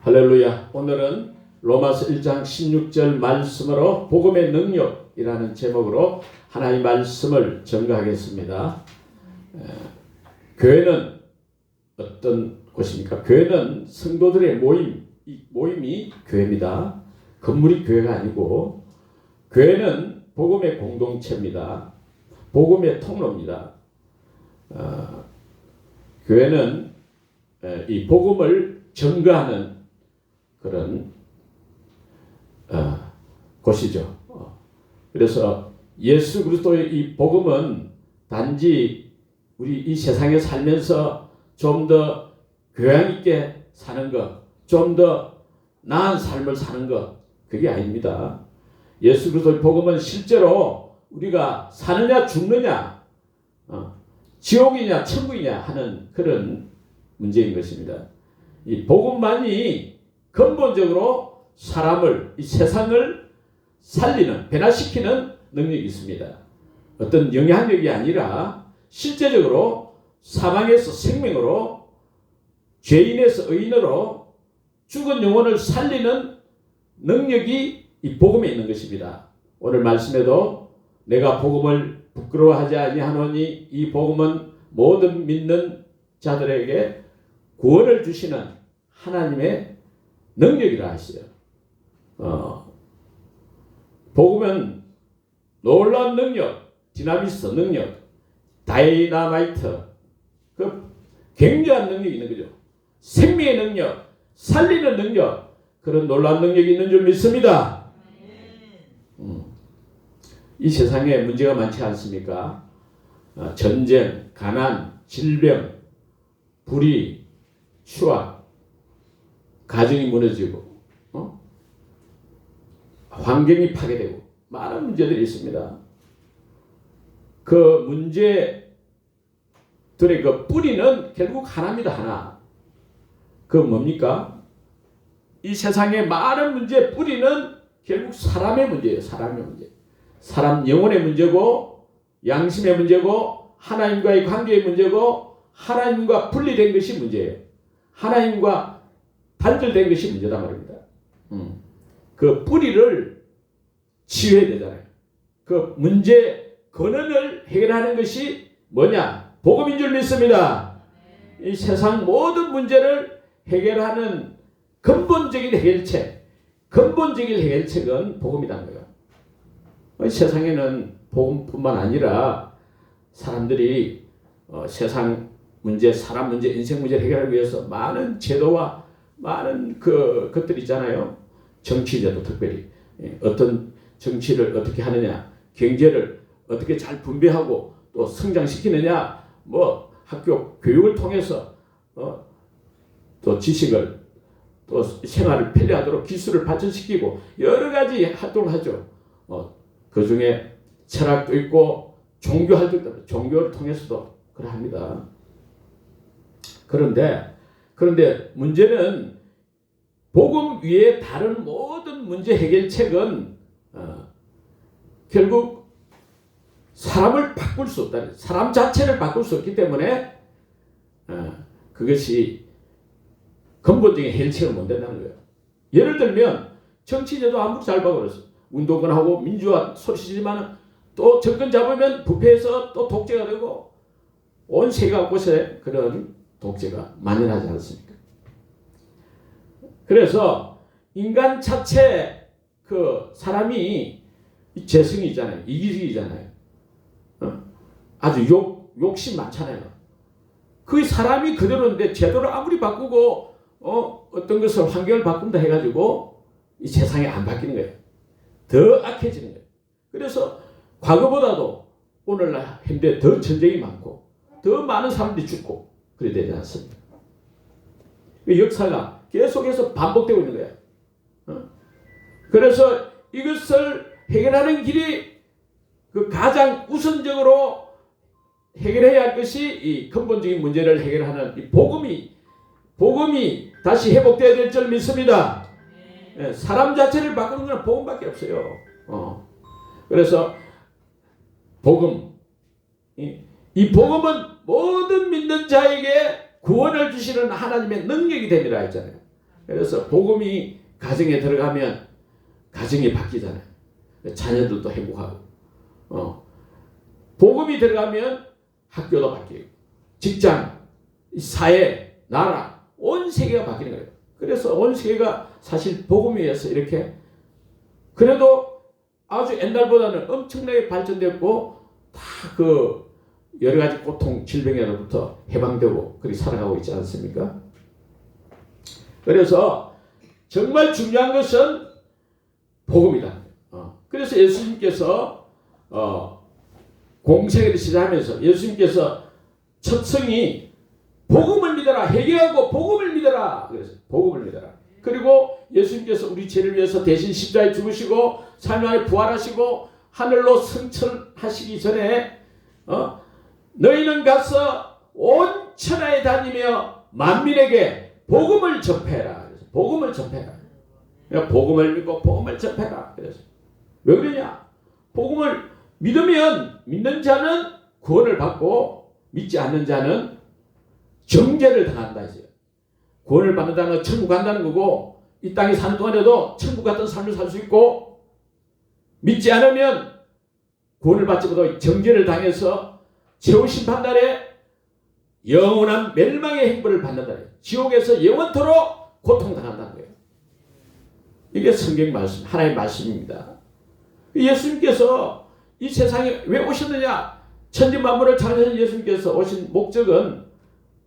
할렐루야. 오늘은 로마서 1장 16절 말씀으로 복음의 능력이라는 제목으로 하나님의 말씀을 전가하겠습니다. 교회는 어떤 곳입니까? 교회는 성도들의 모임이 교회입니다. 건물이 교회가 아니고, 교회는 복음의 공동체입니다. 복음의 통로입니다. 교회는 이 복음을 전가하는 그런 곳이죠. 그래서 예수 그리스도의 이 복음은 단지 우리 이 세상에 살면서 좀 더 교양 있게 사는 것, 좀 더 나은 삶을 사는 것, 그게 아닙니다. 예수 그리스도의 복음은 실제로 우리가 사느냐 죽느냐, 지옥이냐 천국이냐 하는 그런 문제인 것입니다. 이 복음만이 근본적으로 사람을, 이 세상을 살리는, 변화시키는 능력이 있습니다. 어떤 영향력이 아니라 실제적으로 사망에서 생명으로, 죄인에서 의인으로 죽은 영혼을 살리는 능력이 이 복음에 있는 것입니다. 오늘 말씀에도 내가 복음을 부끄러워하지 아니하노니 이 복음은 모든 믿는 자들에게 구원을 주시는 하나님의 능력이라 하시요. 복음은 놀라운 능력, 디나미스 능력, 다이나마이트, 그 굉장한 능력이 있는 거죠. 생명의 능력, 살리는 능력, 그런 놀라운 능력이 있는 줄 믿습니다. 이 세상에 문제가 많지 않습니까? 전쟁, 가난, 질병, 불의, 추악, 가정이 무너지고, 환경이 파괴되고 많은 문제들이 있습니다. 그 문제들의 그 뿌리는 결국 하나입니다. 하나. 그 뭡니까? 이 세상의 많은 문제의 뿌리는 결국 사람의 문제예요. 사람의 문제. 사람 영혼의 문제고, 양심의 문제고, 하나님과의 관계의 문제고, 하나님과 분리된 것이 문제예요. 하나님과 단절된 것이 문제다 말입니다. 그 뿌리를 치유해야 되잖아요. 그 문제 근원을 해결하는 것이 뭐냐? 복음인 줄 믿습니다. 이 세상 모든 문제를 해결하는 근본적인 해결책은 복음이라는 거예요. 세상에는 복음뿐만 아니라 사람들이 세상 문제, 사람 문제, 인생 문제를 해결하기 위해서 많은 제도와 많은 것들이 있잖아요. 정치제도 특별히 어떤 정치를 어떻게 하느냐, 경제를 어떻게 잘 분배하고 또 성장시키느냐, 뭐 학교 교육을 통해서 또 지식을 또 생활을 편리하도록 기술을 발전시키고 여러 가지 활동을 하죠. 그 중에 철학도 있고 종교 활동도, 종교를 통해서도 그러합니다. 그런데 문제는 복음 위에 다른 모든 문제 해결책은 결국 사람을 바꿀 수 없다. 사람 자체를 바꿀 수 없기 때문에 그것이 근본적인 해결책을 못 된다는 거예요. 예를 들면 정치제도 아무리 잘 바꿔서 운동권 하고 민주화 소리치지만 또 정권 잡으면 부패해서 또 독재가 되고 온 세계 곳에 그런 독재가 만연하지 않습니까? 그래서 인간 자체 그 사람이 재성이 있잖아요. 이기적이잖아요. 아주 욕심 많잖아요. 그 사람이 그대로인데 제도를 아무리 바꾸고 어떤 것을 환경을 바꾼다 해가지고 이 세상이 안 바뀌는 거예요. 더 악해지는 거예요. 그래서 과거보다도 오늘날 현대 더 전쟁이 많고 더 많은 사람들이 죽고 그래야 되지 않습니까? 역사가 계속해서 반복되고 있는 거예요. 그래서 이것을 해결하는 길이 그 가장 우선적으로 해결해야 할 것이 이 근본적인 문제를 해결하는 이 복음이 다시 회복되어야 될 줄 믿습니다. 사람 자체를 바꾸는 건 복음밖에 없어요. 그래서 복음, 이 복음은 모든 믿는 자에게 구원을 주시는 하나님의 능력이 됩니다 했잖아요. 그래서 복음이 가정에 들어가면 가정이 바뀌잖아요. 자녀들도 행복하고, 복음이 들어가면 학교도 바뀌고, 직장, 사회, 나라, 온 세계가 바뀌는 거예요. 그래서 온 세계가 사실 복음에 의해서 이렇게, 그래도 아주 옛날보다는 엄청나게 발전됐고, 다 그 여러 가지 고통, 질병에로부터 해방되고 그렇게 살아가고 있지 않습니까? 그래서 정말 중요한 것은 복음이다. 그래서 예수님께서 공생애를 시작하면서 예수님께서 첫 성이 복음을 믿어라, 회개하고 복음을 믿어라. 그래서 복음을 믿어라. 그리고 예수님께서 우리 죄를 위해서 대신 십자가에 죽으시고 3일 만에 부활하시고 하늘로 승천하시기 전에 너희는 가서 온 천하에 다니며 만민에게 복음을 전폐해라. 그래서 복음을 전폐해라. 그러니까 복음을 믿고 복음을 전폐해라. 그래서 왜 그러냐? 복음을 믿으면 믿는 자는 구원을 받고 믿지 않는 자는 정죄를 당한다 했어요. 구원을 받는다는 건 천국 간다는 거고, 이 땅에 사는 동안에도 천국 같은 삶을 살 수 있고, 믿지 않으면 구원을 받지 못하고 정죄를 당해서 최후 심판날에 영원한 멸망의 행보를 받는다. 지옥에서 영원토록 고통당한다는 거예요. 이게 성경 말씀, 하나님의 말씀입니다. 예수님께서 이 세상에 왜 오셨느냐? 천지 만물을 창조하신 예수님께서 오신 목적은,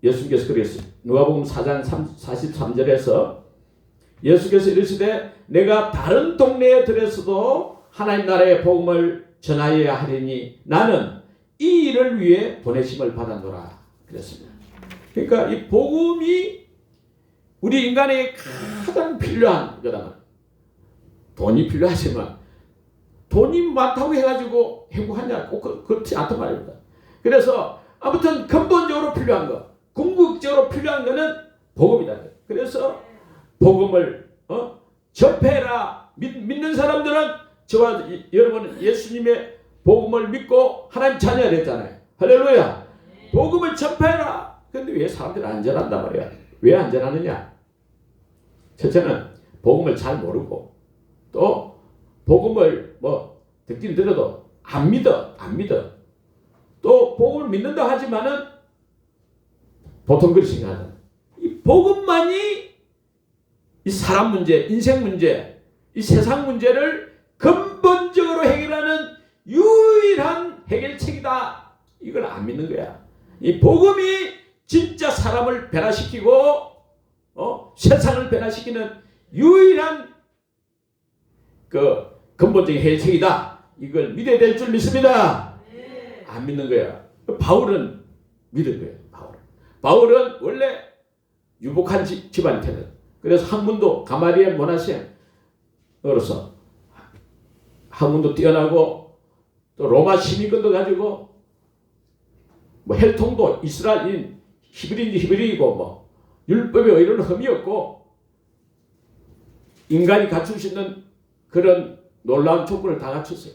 예수님께서 그랬어요. 누가복음 4장 43절에서 예수께서 이르시되 내가 다른 동네에 들에서도 하나님 나라의 복음을 전하여야 하리니 나는 이 일을 위해 보내심을 받았노라 그랬습니다. 그러니까 이 복음이 우리 인간에게 가장 필요한 거다. 돈이 필요하지만 돈이 많다고 해가지고 행복하냐? 꼭 그렇지 않단 말입니다. 그래서 아무튼 근본적으로 필요한 거, 궁극적으로 필요한 거는 복음이다. 그래서 복음을 접해라. 믿는 사람들은, 저와 여러분은 예수님의 복음을 믿고 하나님 자녀가 됐잖아요. 할렐루야. 복음을 접해라. 그런데 왜 사람들이 안 전한단 말이야? 왜 안 전하느냐? 첫째는 복음을 잘 모르고, 또 복음을 듣긴 들어도 안 믿어. 또 복음을 믿는다 하지만은 보통 그렇게 생각하잖아. 이 복음만이 이 사람 문제, 인생 문제, 이 세상 문제를 근본적으로 해결하는 유일한 해결책이다. 이걸 안 믿는 거야. 이 복음이 진짜 사람을 변화시키고 세상을 변화시키는 유일한 그 근본적인 해결책이다. 이걸 믿어야 될 줄 믿습니다. 안 믿는 거야. 바울은 믿은 거예요. 바울은 원래 유복한 집안이 태어났어요. 그래서 학문도 가마리엘 모나시행으로서 학문도 뛰어나고, 또 로마 시민권도 가지고, 혈통도 이스라엘인 히브리인지 히브리이고, 율법에 이런 흠이 없고, 인간이 갖출 수 있는 그런 놀라운 조건을 다 갖췄어요.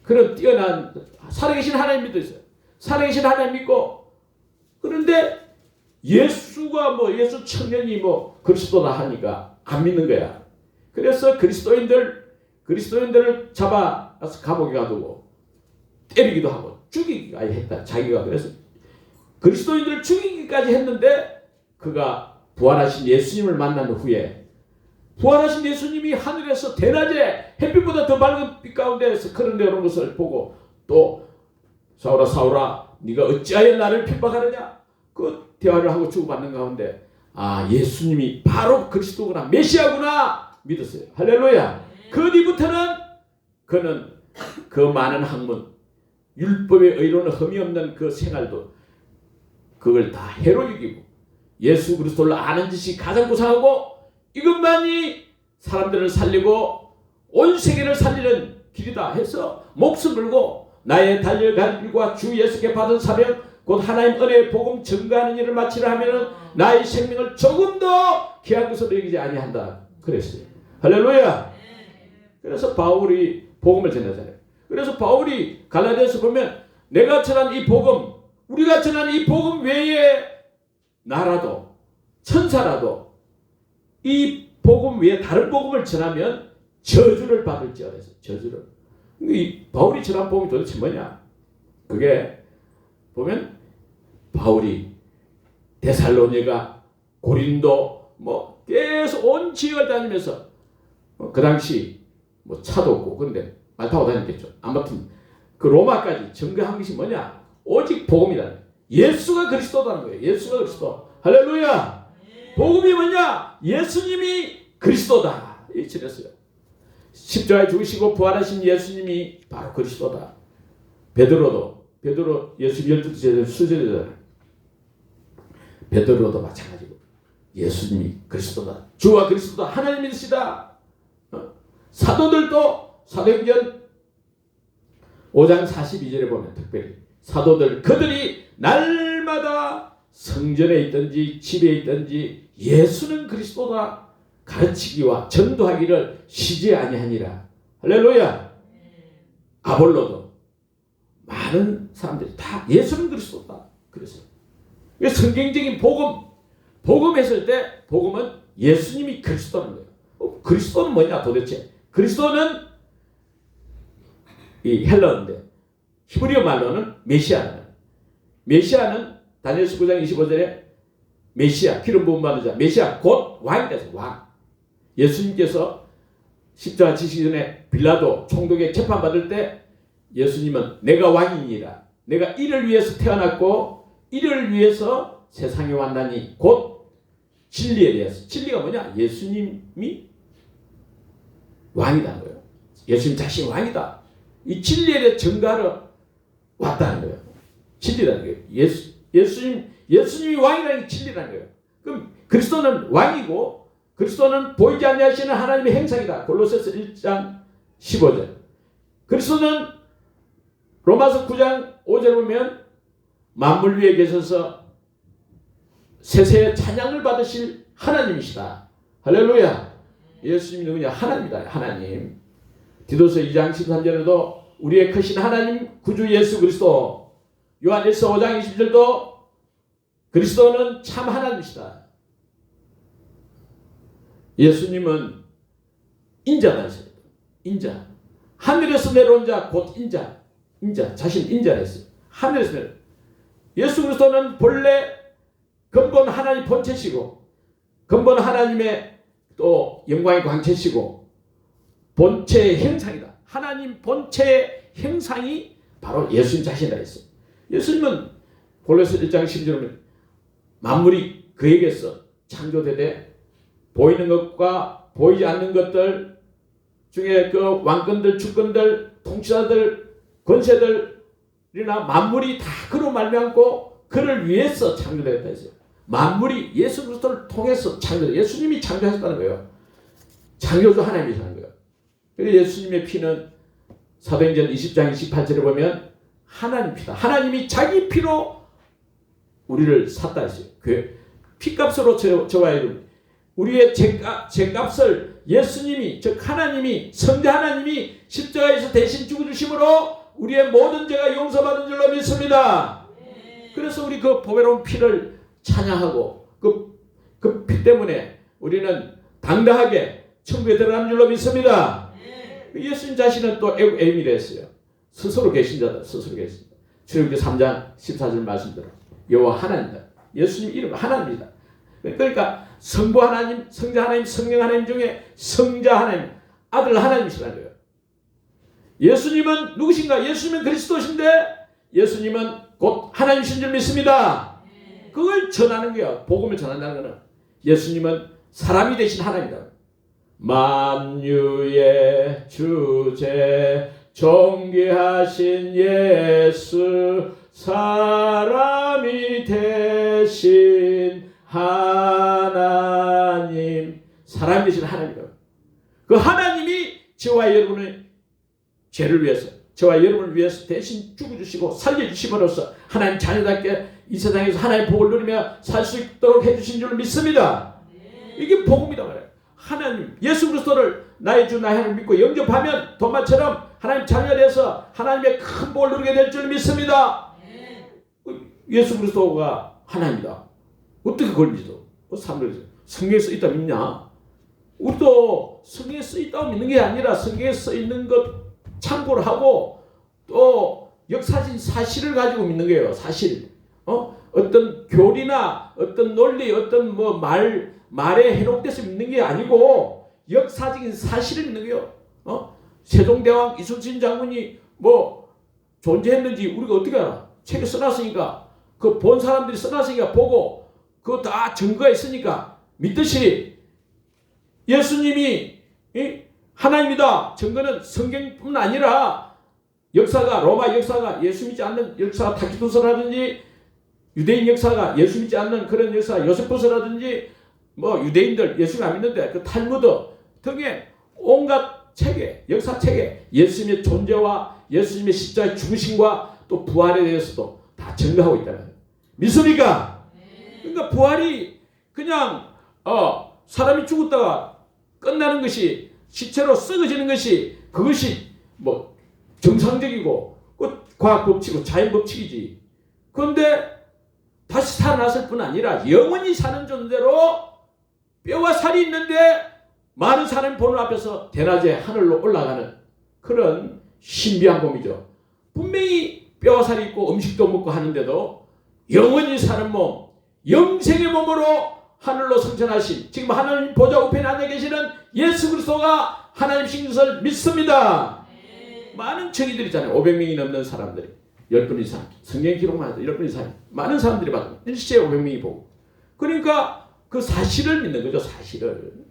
그런 뛰어난 살아계신 하나님 믿었어요. 살아계신 하나님 믿고, 그런데 예수가 예수 청년이 그리스도다 하니까 안 믿는 거야. 그래서 그리스도인들을 잡아서 감옥에 가두고 때리기도 하고 죽이기까지 했다. 자기가 그래서 그리스도인들을 죽이기까지 했는데, 그가 부활하신 예수님을 만난 후에, 부활하신 예수님이 하늘에서 대낮에 햇빛보다 더 밝은 빛 가운데에서 그런 내려오는 것을 보고, 또 사울아 사울아 네가 어찌하여 나를 핍박하느냐, 그 대화를 하고 주고받는 가운데 예수님이 바로 그리스도구나, 메시아구나 믿었어요. 할렐루야. 그 뒤부터는 그는 그 많은 학문, 율법의 의로는 흠이 없는 그 생활도 그걸 다 해로 여기고, 예수 그리스도를 아는 짓이 가장 고상하고, 이것만이 사람들을 살리고 온 세계를 살리는 길이다 해서 목숨 걸고 나의 달려갈 일과 주 예수께 받은 사명, 곧 하나님 은혜의 복음 증거하는 일을 마치려 하면은 나의 생명을 조금 더 귀한 것으로 여기지 아니한다 그랬어요. 할렐루야. 그래서 바울이 복음을 전하잖아요. 그래서 바울이 갈라디아서 보면 내가 전한 이 복음, 우리가 전한 이 복음 외에 나라도 천사라도 이 복음 외에 다른 복음을 전하면 저주를 받을지어다 해서 저주를. 이 바울이 전한 복음이 도대체 뭐냐? 그게 보면 바울이 데살로니가, 고린도 뭐 계속 온 지역을 다니면서 그 당시 뭐 차도 없고 그런데 말 타고 다녔겠죠. 아무튼 그 로마까지 증거한 것이 뭐냐? 오직 복음이다. 예수가 그리스도다는 거예요. 예수가 그리스도. 할렐루야. 복음이 뭐냐? 예수님이 그리스도다. 이 전했어요. 십자가에 죽으시고 부활하신 예수님이 바로 그리스도다. 베드로 예수님 12제자 수제자잖아요. 베드로도 마찬가지고 예수님이 그리스도다. 주와 그리스도다. 하나님이시다. 사도들도 사도행전 5장 42절에 보면 특별히 사도들 그들이 날마다 성전에 있든지 집에 있든지 예수는 그리스도다 가르치기와 전도하기를 쉬지 아니하니라. 할렐루야. 아볼로도 많은 사람들이 다 예수는 그리스도다. 그래서 성경적인 복음 했을 때 복음은 예수님이 그리스도는 거예요. 그리스도는 뭐냐 도대체? 그리스도는 이 헬라어인데 히브리어 말로는 메시아는 다니엘서 9장 25절에 메시아 기름 부음 받은 자 메시아 곧 왕이 돼서 왕. 예수님께서 십자가 지시기 전에 빌라도 총독에 재판받을 때 예수님은 내가 왕이니라. 내가 이를 위해서 태어났고 이를 위해서 세상에 왔나니 곧 진리에 대해서. 진리가 뭐냐? 예수님이 왕이라는 거예요. 예수님 자신이 왕이다. 이 진리에 대해 증거하러 왔다는 거예요. 진리라는 거예요. 예수님이 왕이라는 게 진리라는 거예요. 그럼 그리스도는 왕이고 그리스도는 보이지 않으시는 하나님의 행상이다. 골로새서 1장 15절. 그리스도는 로마서 9장 5절 보면 만물 위에 계셔서 세세의 찬양을 받으실 하나님이시다. 할렐루야. 예수님이 누구냐? 하나님이다. 하나님. 디도서 2장 13절에도 우리의 크신 하나님 구주 예수 그리스도. 요한일서 5장 20절도 그리스도는 참 하나님이시다. 예수님은 인자다 했어요. 인자. 하늘에서 내려온 자 곧 인자. 자신 인자라 했어요. 하늘에서 내려. 예수 그리스도는 본래 근본 하나님 본체시고 근본 하나님의 또 영광의 광채시고 본체의 형상이다. 하나님 본체의 형상이 바로 예수님 자신이라 했어요. 예수님은 골로새 1장 12절에 만물이 그에게서 창조되되 보이는 것과 보이지 않는 것들 중에 그 왕권들, 주권들, 통치자들, 권세들이나 만물이 다 그로 말미암고 그를 위해서 창조되었다 했어요. 만물이 예수 그리스도를 통해서 창조돼. 예수님이 창조하셨다는 거예요. 창조주 하나님이시라는 거예요. 그래서 예수님의 피는 사도행전 20장 28절에 보면 하나님 피다. 하나님이 자기 피로 우리를 샀다 했어요. 그 피값으로 저와 여러분 우리의 죄값을 예수님이 즉 하나님이 성자 하나님이 십자가에서 대신 죽어주심으로 우리의 모든 죄가 용서받은 줄로 믿습니다. 그래서 우리 그 보배로운 피를 찬양하고 그 피 때문에 우리는 당당하게 천국에 들어가는 줄로 믿습니다. 예수님 자신은 또 에미를 했어요. 스스로 계신 자다. 스스로 계신 자. 출애굽기 3장 14절 말씀대로 여호와 하나님이다. 예수님 이름 하나님이다. 그러니까 성부 하나님, 성자 하나님, 성령 하나님 중에 성자 하나님, 아들 하나님이시라는 거예요. 예수님은 누구신가? 예수님은 그리스도신데 예수님은 곧 하나님이신 줄 믿습니다. 그걸 전하는 거예요. 복음을 전한다는 것은 예수님은 사람이 되신 하나님이다. 만유의 주제 존귀하신 예수 사람이 되신 하나님, 사람이 되신 하나님이다. 그 하나님이 저와 여러분의 죄를 위해서, 저와 여러분을 위해서 대신 죽어주시고 살려주심으로써 하나님 자녀답게 이 세상에서 하나님의 복을 누리며 살 수 있도록 해주신 줄 믿습니다. 이게 복음이다 말이에요. 하나님, 예수 그리스도를 나의 주, 나의 하나님 믿고 영접하면 도마처럼 하나님 자녀가 돼서 하나님의 큰 복을 누리게 될 줄 믿습니다. 예수 그리스도가 하나님이다. 어떻게 그걸 믿어? 사람들이 성경에서 있다 믿냐? 우리도 성경에 써있다고 믿는 게 아니라 성경에 써있는 것 참고를 하고 또 역사적인 사실을 가지고 믿는 거예요. 사실. 어떤 교리나 어떤 논리, 어떤 뭐 말에 해놓돼서 믿는 게 아니고 역사적인 사실을 믿는 거예요. 세종대왕 이순신 장군이 뭐 존재했는지 우리가 어떻게 알아? 책에 써놨으니까, 그 본 사람들이 써놨으니까 보고 그거 다 증거가 있으니까 믿듯이 예수님이 하나님이다. 증거는 성경뿐 아니라 역사가, 로마 역사가, 예수 믿지 않는 역사, 타키토스라든지 유대인 역사가, 예수 믿지 않는 그런 역사, 요세푸스라든지 뭐 유대인들 예수 안 믿는데 그 탈무드 등의 온갖 체계, 역사 체계, 예수님의 존재와 예수님의 십자가의 죽으심과 또 부활에 대해서도 다 증거하고 있다는 거예요. 믿습니까? 그러니까 부활이 그냥 사람이 죽었다가 끝나는 것이, 시체로 썩어지는 것이, 그것이 뭐 정상적이고 과학 법칙이고 자연 법칙이지. 그런데 다시 살아났을 뿐 아니라 영원히 사는 존재로 뼈와 살이 있는데 많은 사람이 보는 앞에서 대낮에 하늘로 올라가는 그런 신비한 몸이죠. 분명히 뼈와 살이 있고 음식도 먹고 하는데도 영원히 사는 몸, 영생의 몸으로 하늘로 승천하신, 지금 하나님 보좌 우편에 앉아 계시는 예수 그리스도가 하나님이신 것을 믿습니다. 많은 청이들 있잖아요. 500명이 넘는 사람들이, 10분 이상, 성경 기록만 해도 10분 이상, 많은 사람들이 봐도 일시에 500명이 보고, 그러니까 그 사실을 믿는 거죠. 사실을.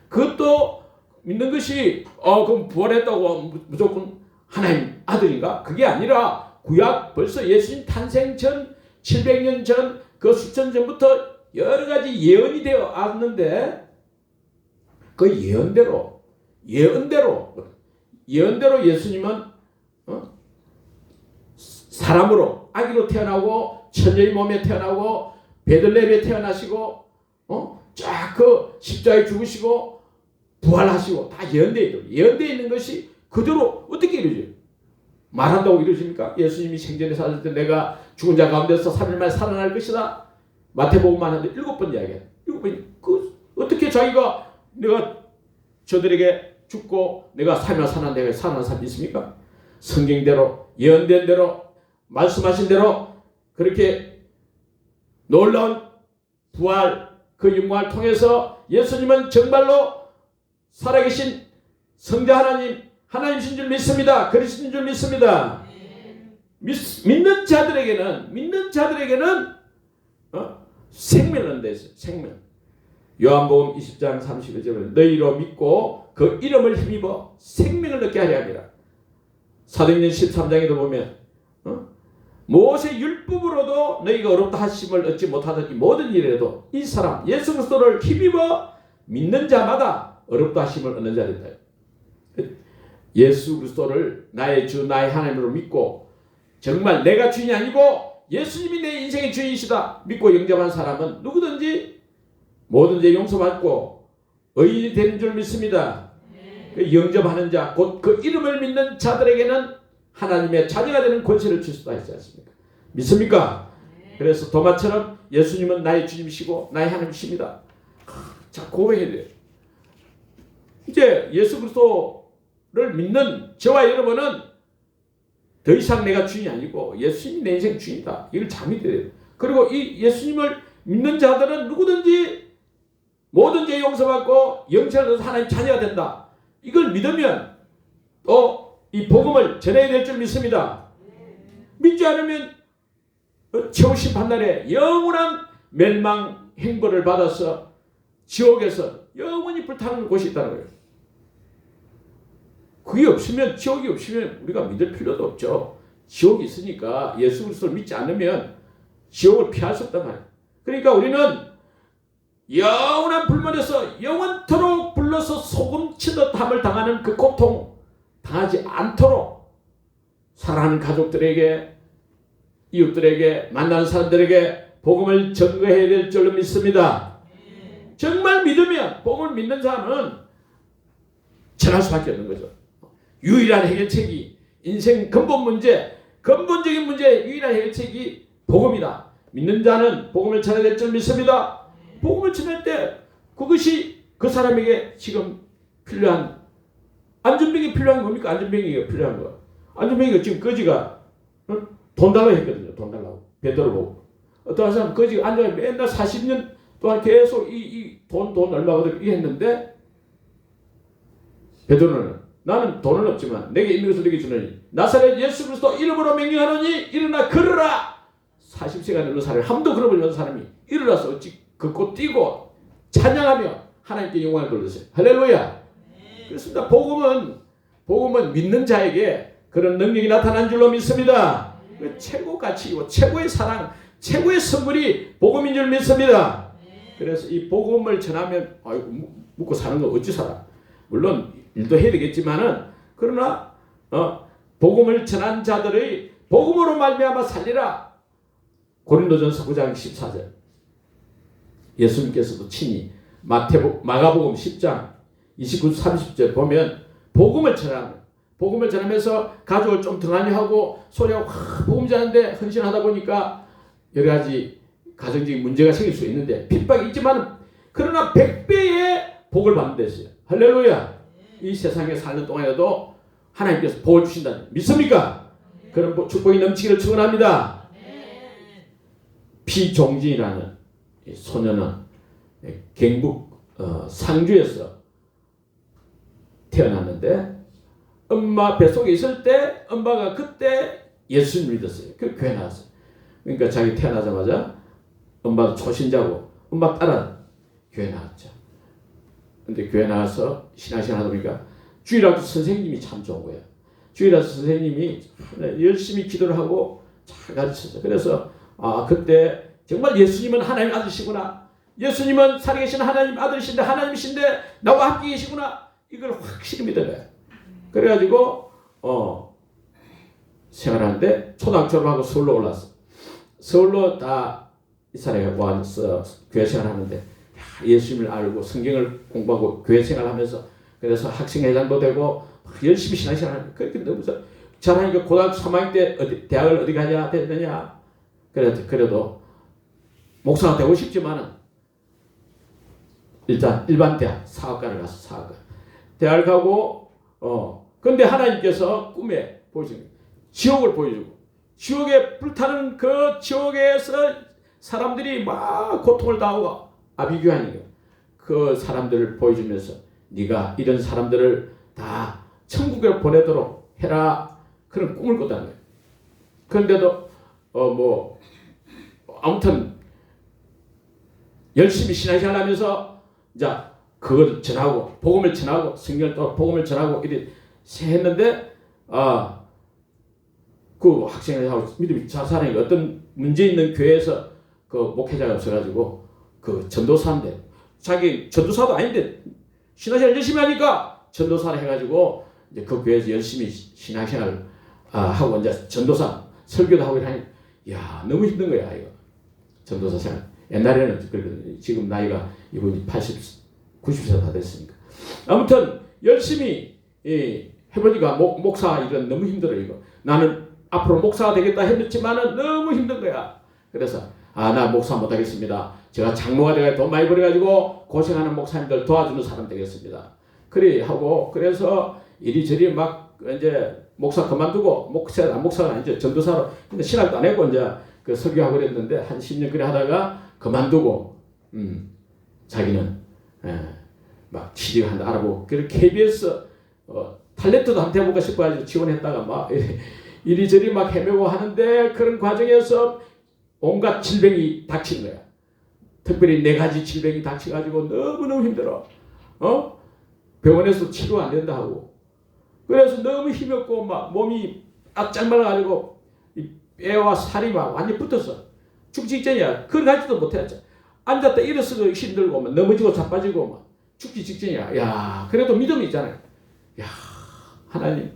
그것도 믿는 것이 그럼 부활했다고 무조건 하나님 아들인가? 그게 아니라 구약 벌써 예수님 탄생 전 700년 전, 그 수천 전부터 여러 가지 예언이 되어 왔는데 그 예언대로 예수님은 사람으로 아기로 태어나고 처녀의 몸에 태어나고 베들레헴에 태어나시고 쫙 그 십자가에 죽으시고 부활하시고 다 예언되어 있는 것이 그대로 어떻게 이루어져요? 말한다고 이루어집니까? 예수님이 생전에 사실 때 내가 죽은 자 가운데서 3일 만에 살아날 것이다. 마태복음만 하는데 7번 이야기해요. 7번. 어떻게 자기가 내가 저들에게 죽고 내가 3일 살아난 내가 살아난 사람이 있습니까? 성경대로 예언된 대로 말씀하신 대로 그렇게 놀라운 부활, 그 영광을 통해서 예수님은 정말로 살아계신 성자 하나님이신 줄 믿습니다. 그리스도인 줄 믿습니다. 믿는 자들에게는 생명을 얻는 데 있어요. 생명. 요한복음 20장 31절에 너희로 믿고 그 이름을 힘입어 생명을 얻게 하려 함이라. 사도행전 13장에도 보면 모세 율법으로도 너희가 어렵다 하심을 얻지 못하던 이 모든 일에도 이 사람 예수 그리스도를 힘입어 믿는 자마다 어렵다 하심을 얻는 자들이다. 예수 그리스도를 나의 주 나의 하나님으로 믿고 정말 내가 주인이 아니고 예수님이 내 인생의 주인이시다 믿고 영접한 사람은 누구든지 모든 죄 용서받고 의인이 되는 줄 믿습니다. 그 영접하는 자, 곧 그 이름을 믿는 자들에게는 하나님의 자녀가 되는 권세를 줄 수가 있지 않습니까? 믿습니까? 그래서 도마처럼 예수님은 나의 주님이시고 나의 하나님이십니다. 자, 고백해야 돼요. 이제 예수 그리스도를 믿는 저와 여러분은 더 이상 내가 주인이 아니고 예수님이 내 인생 주인이다. 이걸 잘 믿어야 돼요. 그리고 이 예수님을 믿는 자들은 누구든지 모든 죄 용서받고 영생을 얻어서 하나님 자녀가 된다. 이걸 믿으면 또 이 복음을 전해야 될 줄 믿습니다. 믿지 않으면 최후 심판날에 영원한 멸망 행보를 받아서 지옥에서 영원히 불타는 곳이 있다는 거예요. 그게 없으면, 지옥이 없으면 우리가 믿을 필요도 없죠. 지옥이 있으니까 예수 그리스도를 믿지 않으면 지옥을 피할 수 없단 말이에요. 그러니까 우리는 영원한 불문에서 영원토록 불러서 소금치듯 함을 당하는 그 고통 당하지 않도록 사랑하는 가족들에게, 이웃들에게, 만나는 사람들에게 복음을 전거해야 될 줄로 믿습니다. 정말 믿으면, 복음을 믿는 사람은 전할 수밖에 없는 거죠. 유일한 해결책이, 인생 근본적인 문제의 유일한 해결책이 복음이다. 믿는 자는 복음을 전해야 될 줄 믿습니다. 복음을 전할 때 그것이 그 사람에게 지금 필요한 안전병이 필요한 게 뭡니까? 안전병이 필요한 거. 안전병이가 지금 거지가 돈 달라고 했거든요. 돈 달라고. 베드로 보고. 어떤 사람 거지가 앉아서 맨날 40년 동안 계속 돈 얼마거든 이 했는데 베드로는 나는 돈은 없지만 내게 있는 것을 내게 주느니 나사렛 예수 그리스도 이름으로 명령하노니 일어나 걸으라. 40세가 넘는 사람이 한번도 걸어보지 사람이 일어나서 어찌 걷고 뛰고 찬양하며 하나님께 영광을 돌렸어요. 할렐루야. 그렇습니다. 복음은 믿는 자에게 그런 능력이 나타난 줄로 믿습니다. 최고 가치이고 최고의 사랑, 최고의 선물이 복음인 줄 믿습니다. 그래서 이 복음을 전하면 묵고 사는 거 어찌 살아? 물론 일도 해야 되겠지만은 그러나 복음을 전한 자들의 복음으로 말미암아 살리라. 고린도전서 9장 14절. 예수님께서도 친히 마가복음 10장 29, 30절 보면 복음을 전하면서 가족을 좀 등한히 하고 소리하고 복음 전하는데 헌신하다 보니까 여러 가지 가정적인 문제가 생길 수 있는데 핍박이 있지만 그러나 100배의 복을 받는 데있어요. 할렐루야. 이 세상에 사는 동안에도 하나님께서 복을 주신다는 믿습니까? 그런 축복이 넘치기를 축원합니다. 피종진이라는 소녀는 경북 상주에서 태어났는데 엄마 뱃속에 있을 때 엄마가 그때 예수님을 믿었어요. 그 교회 나왔어요. 그러니까 자기 태어나자마자 엄마도 초신자고 엄마 따라 교회 나왔죠. 근데 교회 나와서 신앙생활 하다 보니까 주일학교 선생님이 참 좋은 거예요. 주일학교 선생님이 열심히 기도를 하고 잘 가르쳤어요. 그래서 그때 정말 예수님은 하나님 아들이시구나. 예수님은 살아계신 하나님 아들이신데 하나님이신데 나와 함께 계시구나. 이걸 확실히 믿은 거예요. 그래가지고 생활하는데 초등학교 졸업하고 서울로 올랐어. 서울로 다 이 사람이 와서 교회 생활하는데 예수님을 알고 성경을 공부하고 교회 생활하면서 그래서 학생회장도 되고 열심히 신앙생활하는 그렇게 너무 잘하니까 고등학교 3학년 때 대학을 어디 가냐 됐느냐. 그래도 목사가 되고 싶지만은 일단 일반 대학 사학과를 가서 사학과 대학을 가고 근데 하나님께서 꿈에 보여주는 지옥을 보여주고 지옥에 불타는 그 지옥에서 사람들이 막 고통을 당하고 아비규환이에요. 그 사람들을 보여주면서 네가 이런 사람들을 다 천국에 보내도록 해라. 그런 꿈을 꿨다는 거예요. 그런데도 아무튼 열심히 신앙생활 하면서 이제 그걸 전하고 복음을 전하고 성경을 또 복음을 전하고 이렇게 했는데 그 학생회하고 믿음이 잘 살아니까 어떤 문제 있는 교회에서 그 목회자가 없어가지고 그 전도사인데 자기 전도사도 아닌데 신앙생활 열심히 하니까 전도사를 해가지고 이제 그 교회에서 열심히 신앙생활 하고 이제 전도사 설교도 하고 이러니 야 너무 힘든 거야 이거 전도사 생활. 옛날에는 그랬거든요. 지금 나이가 이분이 90세 다 됐으니까 아무튼 열심히 해보니까 목사 일은 너무 힘들어 이거. 나는 앞으로 목사가 되겠다 했지만은 너무 힘든 거야. 그래서 나 목사 못하겠습니다. 제가 장로가 돼가 돈 많이 벌어가지고 고생하는 목사님들 도와주는 사람 되겠습니다. 그래 하고 그래서 이리저리 막 이제 목사 그만두고 목사가 아니죠 전도사로 근데 신학도 안 했고 이제 그 설교하고 그랬는데 한 10년 그래 하다가 그만두고 자기는 막 취직한다 알아보고 그래서 KBS 탤런트도 한번 해볼까 싶어가지고 지원했다가 막 이리저리 막 헤매고 하는데 그런 과정에서 온갖 질병이 닥친 거야. 특별히 4가지 질병이 닥쳐가지고 너무너무 힘들어. 병원에서 치료 안 된다 하고. 그래서 너무 힘없고 막 몸이 악장 말라가지고 뼈와 살이 막 완전 붙었어. 죽기 직전이야. 그걸 가지도 못했죠. 앉았다 일어서도 힘들고 막 넘어지고 자빠지고 막 죽기 직전이야. 야 그래도 믿음이 있잖아요. 야 하나님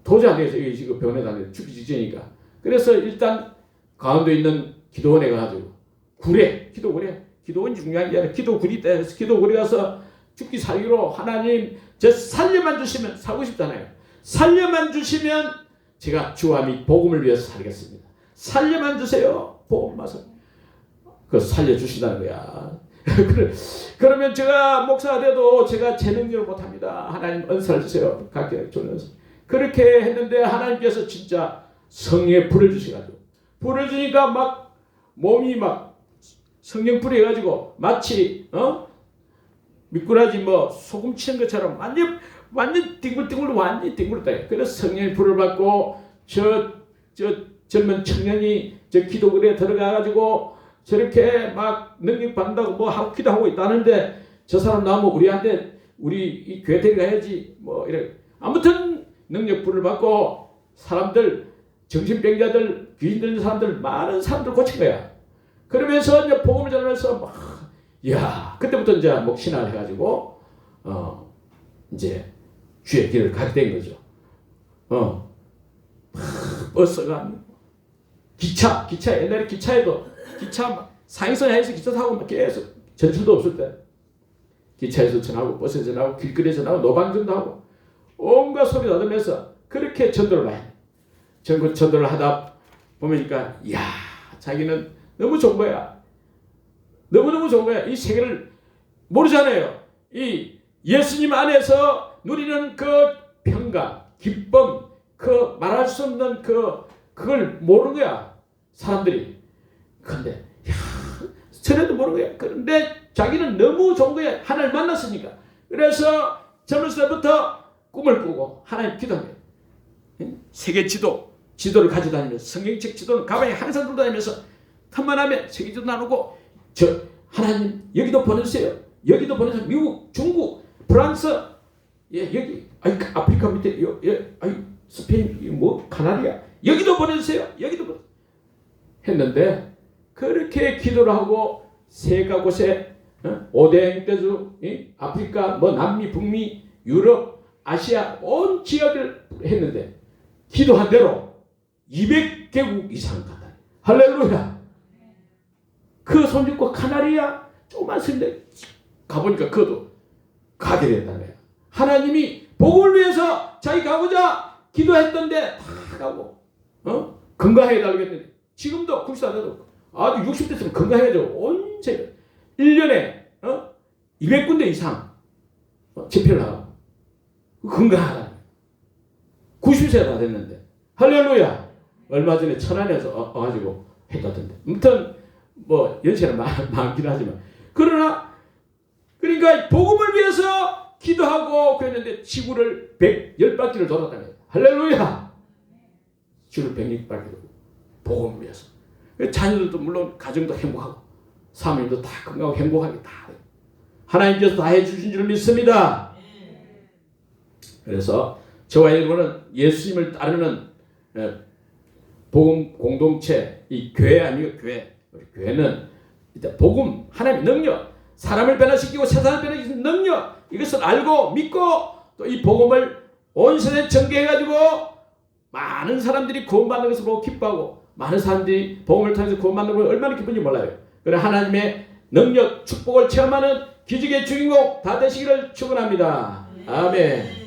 도저히 안 되겠어. 이게 지금 병원에 다니는 죽기 직전이니까. 그래서 일단 가운데 있는 기도원에 가가지고 기도원이 중요한 게 아니라 기도굴이 있다 해서 기도굴에 가서 죽기 살기로 하나님 저 살려만 주시면 살고 싶잖아요. 살려만 주시면 제가 주와 및 복음을 위해서 살겠습니다. 살려만 주세요. 복음만 그 살려주시다는 거야. 그러면 제가 목사가 돼도 제가 제 능력을 못합니다. 하나님 은사를 주세요. 각기 주는 은사. 그렇게 했는데 하나님께서 진짜 성령의 불을 주셔가지고, 불을 주니까 막 몸이 막 성령 불이 해가지고 마치 미꾸라지 뭐 소금 치는 것처럼 완전 뒹굴뒹굴 완전히 뒹굴었다. 그래서 성령의 불을 받고 저 젊은 청년이 저 기도글에 들어가가지고 저렇게 막 능력 받는다고 뭐 하고 기도하고 있다는데, 저 사람 나오면 우리 이 교회 데려가야지 뭐 이래. 아무튼 능력 불을 받고 사람들, 정신병자들, 귀신 들린 사람들, 많은 사람들 고친 거야. 그러면서 이제 복음을 전하면서 막, 야, 그때부터 이제 목신앙을 해가지고 이제 주의 길을 가게 된 거죠. 버스가 기차 옛날에 기차 상행선에서 기차 타고 막 계속 전철도 없을 때 기차에서 전하고 버스에서 전하고 길거리에서 전하고 노방전도 하고 온갖 소리 나들면서 그렇게 전도를 많이 전도를 하다 보니까, 야, 자기는 너무 좋은 거야. 너무너무 좋은 거야. 이 세계를 모르잖아요. 이 예수님 안에서 누리는 그 평강, 기쁨, 그 말할 수 없는 그걸 모르는 거야, 사람들이. 근데 전에도 모르는 거야. 그런데 자기는 너무 좋은 거야. 하나님 만났으니까. 그래서 젊었을 때부터 꿈을 꾸고 하나님 기도하는 거야. 세계 지도를 가지고 다니면서, 성경책 지도는 가방에 항상 들고 다니면서 틈만 하면 세계 지도 나누고, 하나님 여기도 보내주세요. 여기도 보내주세요. 미국, 중국, 프랑스, 여기, 아프리카 밑에, 스페인, 카나리아, 여기도 보내주세요. 여기도 했는데, 그렇게 기도를 하고 세 가곳에 5대 행대주, 아프리카, 남미, 북미, 유럽, 아시아 온 지역을 했는데, 기도한 대로 200개국 이상 갔다. 할렐루야. 그 손짓고 카나리아 조그만 섬인데 가보니까 그것도 가게 됐다는 거야. 하나님이 복음을 위해서 자기 가고자 기도했던데 다 가고 건강해 달라고 지금도 굴사돼도 아주 60대쯤 건강해져. 온 세계 1년에 200군데 이상 집회를 하고 건강하다. 90세가 다 됐는데, 할렐루야. 얼마 전에 천안에서 와가지고 했다던데. 아무튼 뭐 연세는 많긴 하지만, 그러니까 복음을 위해서 기도하고 그랬는데 지구를 110바퀴를 돌았다는 거예요. 할렐루야. 지구를 106바퀴 돌고 복음을 위해서. 자녀들도 물론 가정도 행복하고 사모님도 다 건강하고 행복하게 다 하나님께서 다 해주신 줄 믿습니다. 그래서 저와 여러분은 예수님을 따르는 복음 공동체, 이 교회 아니고 교회. 우리 교회는 일단 복음, 하나님의 능력, 사람을 변화시키고 세상을 변화시키는 능력, 이것을 알고 믿고 또 이 복음을 온 세대에 전개해가지고 많은 사람들이 구원받는 것을 보고 기뻐하고, 많은 사람들이 복음을 통해서 구원받는 걸 얼마나 기쁜지 몰라요. 그래 하나님의 능력, 축복을 체험하는 기적의 주인공 다 되시기를 축원합니다. 아멘.